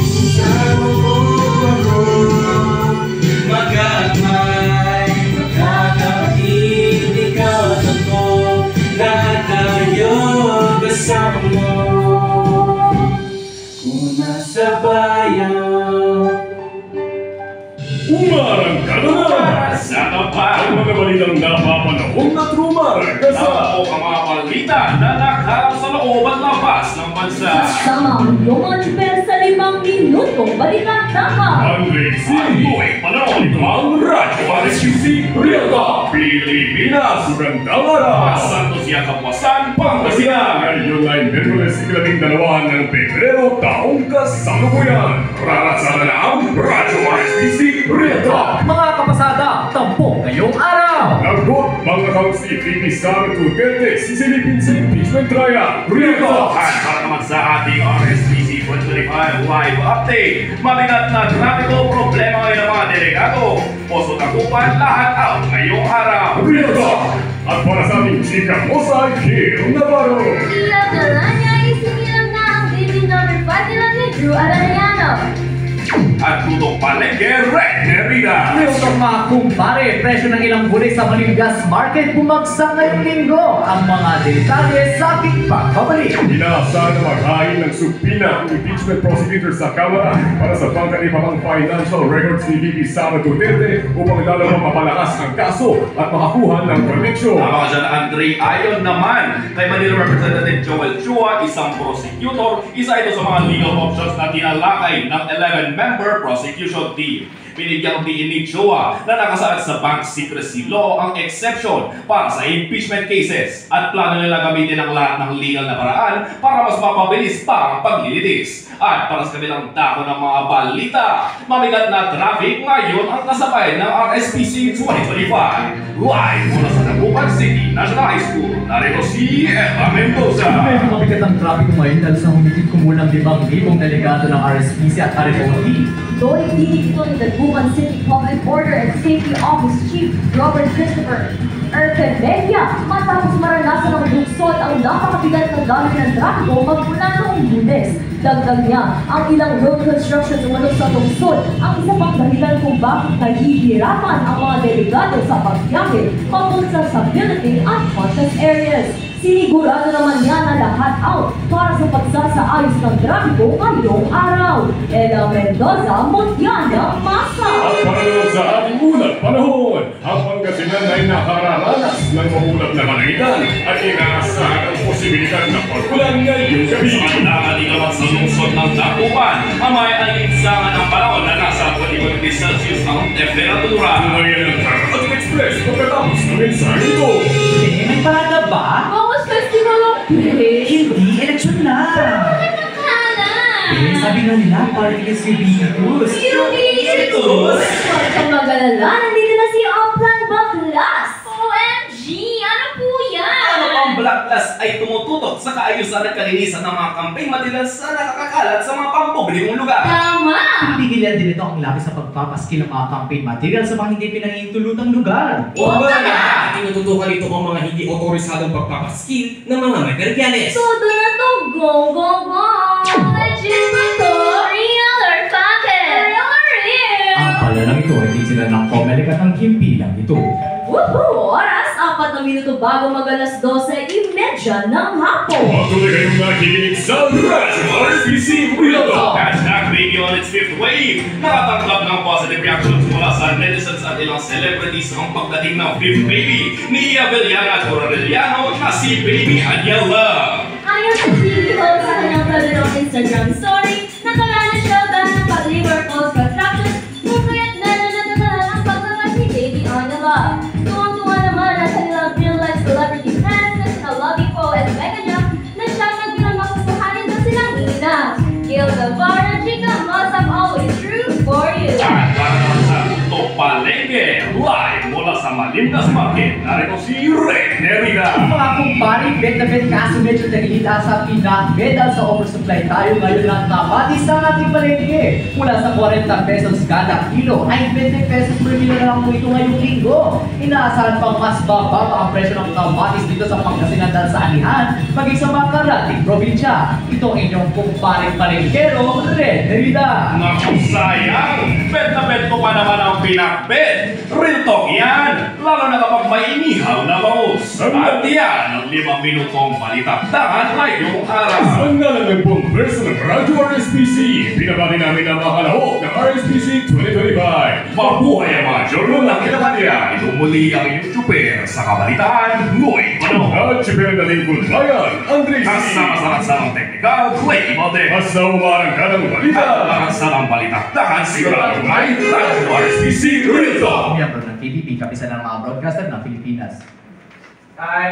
Isama mo ako, magkakay, magkakapatid, ikaw at ako, lahat tayo kasama mo. Kung nasa bayan, umarang ka na naman! Sa kapal! Ang mga balitang napapanahon at rumarang Ako ang mga balita na nakaharap sa loob at labas ng bansa. Kasama ang Yoman Bell sa 5 minutong balita tama. ang Rexy! Ang buhay panahon ito ang Radyo RSQC Real Talk Pilipinas. Magandang araw! Santos Kapuasan, Pangasinan. Ngayon ay Miyerkules 12 ng Pebrero, taong kasalukuyan. Rarasan na ang Radyo RSQC Real Talk. Mga kapasada, tampok ngayong araw! Nagot mga accounts ni VP Sara Duterte, sisilipin sa impeachment trial. Real Talk! At para naman sa ating RSPC 125 live update, mabigat na trapiko problema ngayon ng mga delegado. Poso tagupan lahat out ngayong araw. Real Talk! At para sa ating chika Mosay, Gil Navarro. Ilang niya isinilang na ang baby number 5 nila ni Drew Arellano. At tutok palengke, Red Nerida. Real Talk mga kumpare, presyo ng ilang gulay sa Malingas Market bumagsak ngayong linggo. Ang mga detalye sa ating pagbabalik. Inaasahan na maghain ng subpina ang impeachment prosecutor sa Kamara para sa pangkalipang financial records ni VP Sara Duterte upang lalong mapalakas ang kaso at makakuha ng conviction. Ang mga dyan, Andre, ayon naman kay Manila Representative Joel Chua, isang prosecutor, isa ito sa mga legal options na tinalakay ng 11-member prosecution team. Binigyang diin ni Chua na nakasaad sa Bank Secrecy Law ang exception para sa impeachment cases at plano nila gamitin ang lahat ng legal na paraan para mas mapabilis pa ang paglilitis. At para sa kabilang dako ng mga balita, mabigat na traffic ngayon ang kasabay ng RSPC 2025. Live mula sa Dagupan City National High School, narito si Eva Mendoza. Medyo mabigat ang trapiko ngayon dahil sa humigit kumulang 5,000 delegado ng RSPC at RFOD. Doon dinig ito ni Dagupan City Public Order and Safety Office Chief Robert Christopher Erpebegia matapos maranasan ng luksod ang napakabigat ng gamit ng trapiko magmula noong Lunes. Dagdag niya, ang ilang road construction sumunod sa lungsod ang isa pang dahilan kung bakit nahihirapan ang mga delegado sa pagbiyahe papunta sa Philippine at contest areas. Sinigurado naman niya na lahat out para sa pagsasaayos ng trapiko ngayong araw. Ella Mendoza, Montiana, Masa. At para naman sa ating unang panahon, ang Pangasinan ay nakararanas ng maulap na kalangitan at inaasahan ang posibilidad na pagkulan ngayong gabi. Samantala naman sa lungsod ng Dagupan, ang may alinsangan ng panahon na nasa 20 degrees Celsius ang temperatura. Ngayon ang Karating Express pagkatapos ng mensahe ito. May parada ba? Vamos Festival of Praise. Hindi, eleksyon na! Sabi nga nila, party is Rubitus. Rubitus! Huwag kang mag-alala, nandito na si Oplan Baklas. OMG! Ano po yan? Ano ang Black Plus ay tumututok sa kaayusan at kalinisan ng mga campaign madalas sa nakakakalat sa mga pampublikong lugar. Tama! Pipigilan din ito ang labis sa pagpapaskil ng mga campaign material sa mga hindi pinahihintulutang lugar. o ba na, tinututukan ito ang mga hindi otorisadong pagpapaskil ng mga materials. Todo na to, go, go, go! Legit na to, real or packet? Real or real? Ang palalang ito, hindi sila ng Comelec at ang himpilang ito. Woohoo! Oras, 4 na minuto bago mag-alas 12:30 ng hapon. Patuloy kayong nakikinig sa Radyo RSPC Real Talk. Hashtag Radio on its fifth wave. Nakatanggap ng positive reactions mula sa netizens at ilang celebrities ang pagdating ng fifth baby ni Avellana at Correliano na si Baby Anyela. Ayon sa TV host sa kanyang private Instagram story, nakaranas siya dahil ng pag-labor post-contraction kung kaya't nananatala ang pagkakas ni Baby Anyela. Tuwang-tuwa naman ang kanilang real-life celebrity fans na sina Lovie Poe at Becca Jack na siyang nagbilang makukuhanin na silang ina. Gil Navarro, Chica, must have always true for you. At para naman sa Topalengke, live mula sa Malindas Market, narito si Red Nerida. Mga kumpari, bet na bet kaso medyo nagihita sa pinag-medal sa oversupply tayo ngayon lang kabatisan. ating palengke. Mula sa 40 pesos kada kilo ay 20 pesos per kilo na lang po ito ngayong linggo. Inaasahan pang mas bababa ang presyo ng kamatis dito sa Pangasinan dahil sa anihan, maging sa mga karating probinsya. Ito ang inyong kumparing palengkero, Red Herida. Naku, sayang! Bet na bet ko pa naman ang pinakbet. Real talk yan! Lalo na kapag may inihaw na bangus. At yan ang 5 minutong balitaktakan ngayong araw. Ang nalang pong personal Radyo RSPC. Pinabati namin ang mga kalahok ng RSPC 2025. Mabuhay ang mga journal ng Kinakanya. Ito muli ang inyong super sa kabalitaan. Noy Pano. At si Pera Lingkod Bayan, Andres C. Kasama sa ransang teknikal, Clay Model. At sa umarang ka ng balita. At sa ng balitaktakan, sigurado may Radyo RSPC Real Talk. Miyembro ng PBB, kapisan ng mga broadcaster ng Pilipinas.